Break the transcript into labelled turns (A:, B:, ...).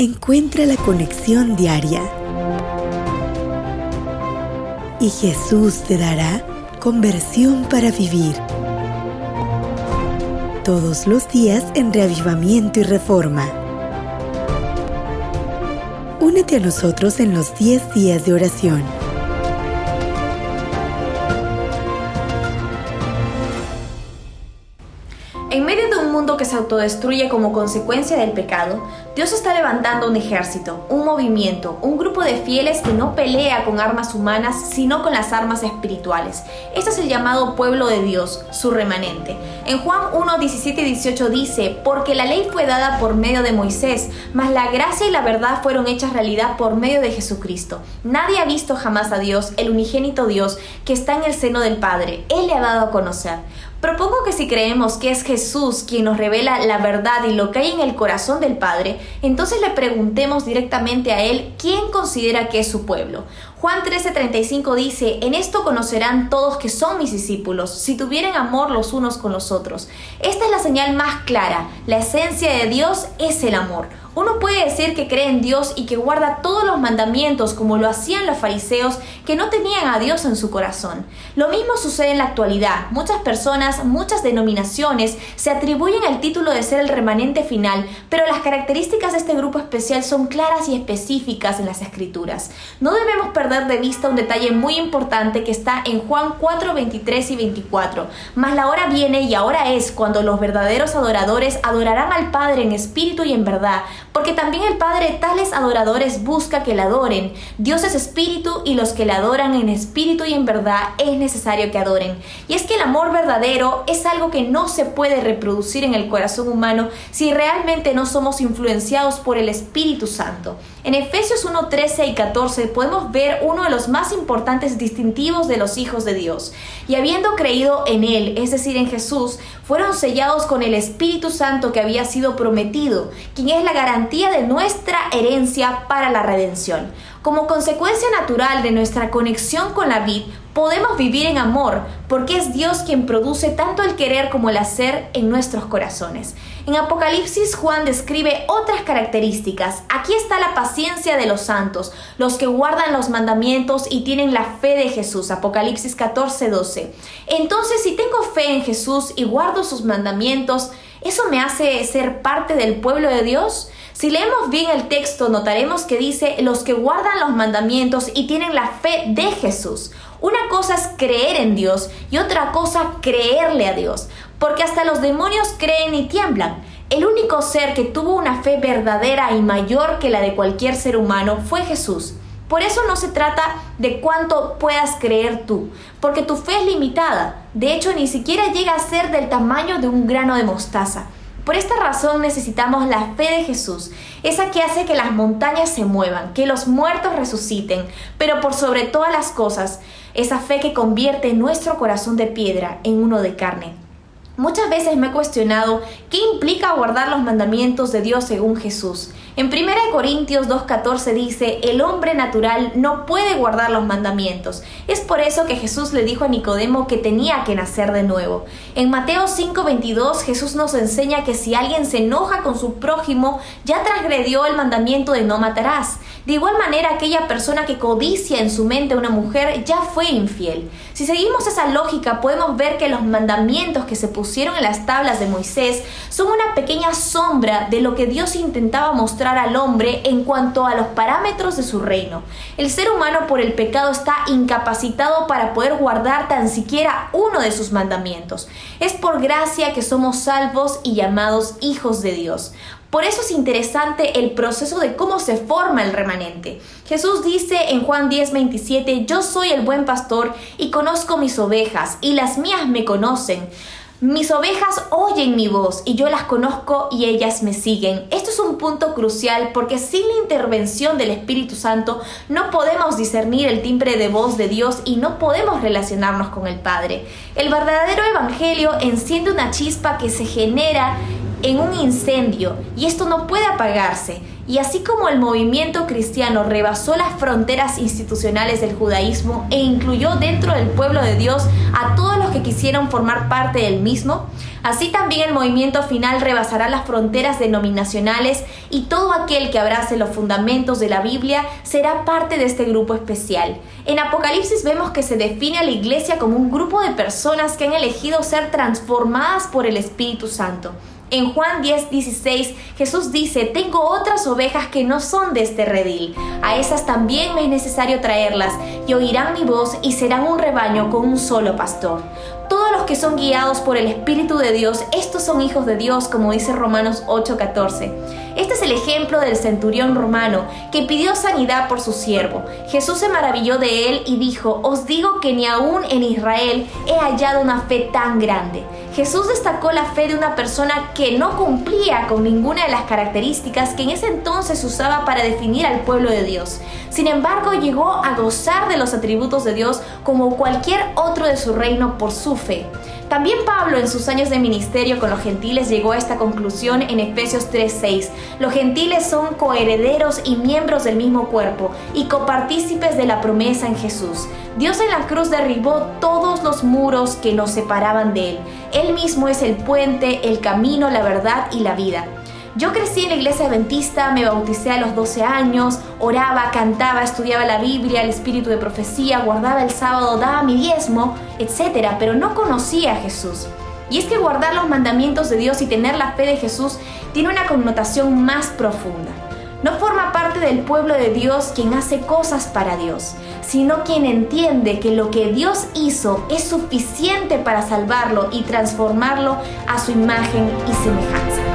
A: Encuentra la conexión diaria y Jesús te dará conversión para vivir. Todos los días en Reavivamiento y Reforma. Únete a nosotros en los 10 días de oración.
B: En medio de un mundo que se autodestruye como consecuencia del pecado, Dios está levantando un ejército, un movimiento, un grupo de fieles que no pelea con armas humanas, sino con las armas espirituales. Este es el llamado pueblo de Dios, su remanente. En Juan 1, 17 y 18 dice: porque la ley fue dada por medio de Moisés, mas la gracia y la verdad fueron hechas realidad por medio de Jesucristo. Nadie ha visto jamás a Dios, el unigénito Dios, que está en el seno del Padre. Él le ha dado a conocer. Propongo que si creemos que es Jesús quien nos revela la verdad y lo que hay en el corazón del Padre, entonces le preguntemos directamente a Él quién considera que es su pueblo. Juan 13:35 dice: en esto conocerán todos que son mis discípulos, si tuvieren amor los unos con los otros. Esta es la señal más clara. La esencia de Dios es el amor. Uno puede decir que cree en Dios y que guarda todos los mandamientos como lo hacían los fariseos que no tenían a Dios en su corazón. Lo mismo sucede en la actualidad. Muchas personas, muchas denominaciones se atribuyen el título de ser el remanente final, pero las características de este grupo especial son claras y específicas en las Escrituras. No debemos perder de vista un detalle muy importante que está en Juan 4, 23 y 24. Mas la hora viene y ahora es cuando los verdaderos adoradores adorarán al Padre en espíritu y en verdad, porque también el Padre tales adoradores busca que le adoren. Dios es espíritu y los que le adoran en espíritu y en verdad es necesario que adoren. Y es que el amor verdadero es algo que no se puede reproducir en el corazón humano si realmente no somos influenciados por el Espíritu Santo. En Efesios 1, 13 y 14 podemos ver uno de los más importantes distintivos de los hijos de Dios. Y habiendo creído en Él, es decir, en Jesús, fueron sellados con el Espíritu Santo que había sido prometido, quien es la garantía de nuestra herencia para la redención. Como consecuencia natural de nuestra conexión con la vid, podemos vivir en amor, porque es Dios quien produce tanto el querer como el hacer en nuestros corazones. En Apocalipsis, Juan describe otras características. Aquí está la paciencia de los santos, los que guardan los mandamientos y tienen la fe de Jesús. Apocalipsis 14, 12. Entonces, si tengo fe en Jesús y guardo sus mandamientos, ¿eso me hace ser parte del pueblo de Dios? Si leemos bien el texto, notaremos que dice los que guardan los mandamientos y tienen la fe de Jesús. Una cosa es creer en Dios y otra cosa creerle a Dios, porque hasta los demonios creen y tiemblan. El único ser que tuvo una fe verdadera y mayor que la de cualquier ser humano fue Jesús. Por eso no se trata de cuánto puedas creer tú, porque tu fe es limitada. De hecho, ni siquiera llega a ser del tamaño de un grano de mostaza. Por esta razón necesitamos la fe de Jesús, esa que hace que las montañas se muevan, que los muertos resuciten, pero por sobre todas las cosas, esa fe que convierte nuestro corazón de piedra en uno de carne. Muchas veces me he cuestionado qué implica guardar los mandamientos de Dios según Jesús. En 1 Corintios 2:14 dice: el hombre natural no puede guardar los mandamientos. Es por eso que Jesús le dijo a Nicodemo que tenía que nacer de nuevo. En Mateo 5:22 Jesús nos enseña que si alguien se enoja con su prójimo, ya transgredió el mandamiento de no matarás. De igual manera, aquella persona que codicia en su mente a una mujer ya fue infiel. Si seguimos esa lógica, podemos ver que los mandamientos que se pusieron en las tablas de Moisés son una pequeña sombra de lo que Dios intentaba mostrar al hombre en cuanto a los parámetros de su reino. El ser humano por el pecado está incapacitado para poder guardar tan siquiera uno de sus mandamientos. Es por gracia que somos salvos y llamados hijos de Dios. Por eso es interesante el proceso de cómo se forma el remanente. Jesús dice en Juan 10:27: yo soy el buen pastor y conozco mis ovejas, y las mías me conocen. Mis ovejas oyen mi voz y yo las conozco y ellas me siguen. Esto es un punto crucial porque sin la intervención del Espíritu Santo no podemos discernir el timbre de voz de Dios y no podemos relacionarnos con el Padre. El verdadero evangelio enciende una chispa que se genera en un incendio y esto no puede apagarse. Y así como el movimiento cristiano rebasó las fronteras institucionales del judaísmo e incluyó dentro del pueblo de Dios a todos los que quisieron formar parte del mismo, así también el movimiento final rebasará las fronteras denominacionales y todo aquel que abrace los fundamentos de la Biblia será parte de este grupo especial. En Apocalipsis vemos que se define a la iglesia como un grupo de personas que han elegido ser transformadas por el Espíritu Santo. En Juan 10:16, Jesús dice: tengo otras ovejas que no son de este redil. A esas también me es necesario traerlas, y oirán mi voz y serán un rebaño con un solo pastor. Todos los que son guiados por el Espíritu de Dios, estos son hijos de Dios, como dice Romanos 8:14. Este es el ejemplo del centurión romano que pidió sanidad por su siervo. Jesús se maravilló de él y dijo: os digo que ni aún en Israel he hallado una fe tan grande. Jesús destacó la fe de una persona que no cumplía con ninguna de las características que en ese entonces se usaba para definir al pueblo de Dios. Sin embargo, llegó a gozar de los atributos de Dios como cualquier otro de su reino por su fe. También Pablo, en sus años de ministerio con los gentiles, llegó a esta conclusión en Efesios 3:6. Los gentiles son coherederos y miembros del mismo cuerpo y copartícipes de la promesa en Jesús. Dios en la cruz derribó todos los muros que nos separaban de Él. Él mismo es el puente, el camino, la verdad y la vida. Yo crecí en la iglesia adventista, me bauticé a los 12 años, oraba, cantaba, estudiaba la Biblia, el espíritu de profecía, guardaba el sábado, daba mi diezmo, etc. Pero no conocía a Jesús. Y es que guardar los mandamientos de Dios y tener la fe de Jesús tiene una connotación más profunda. No forma parte del pueblo de Dios quien hace cosas para Dios, sino quien entiende que lo que Dios hizo es suficiente para salvarlo y transformarlo a su imagen y semejanza.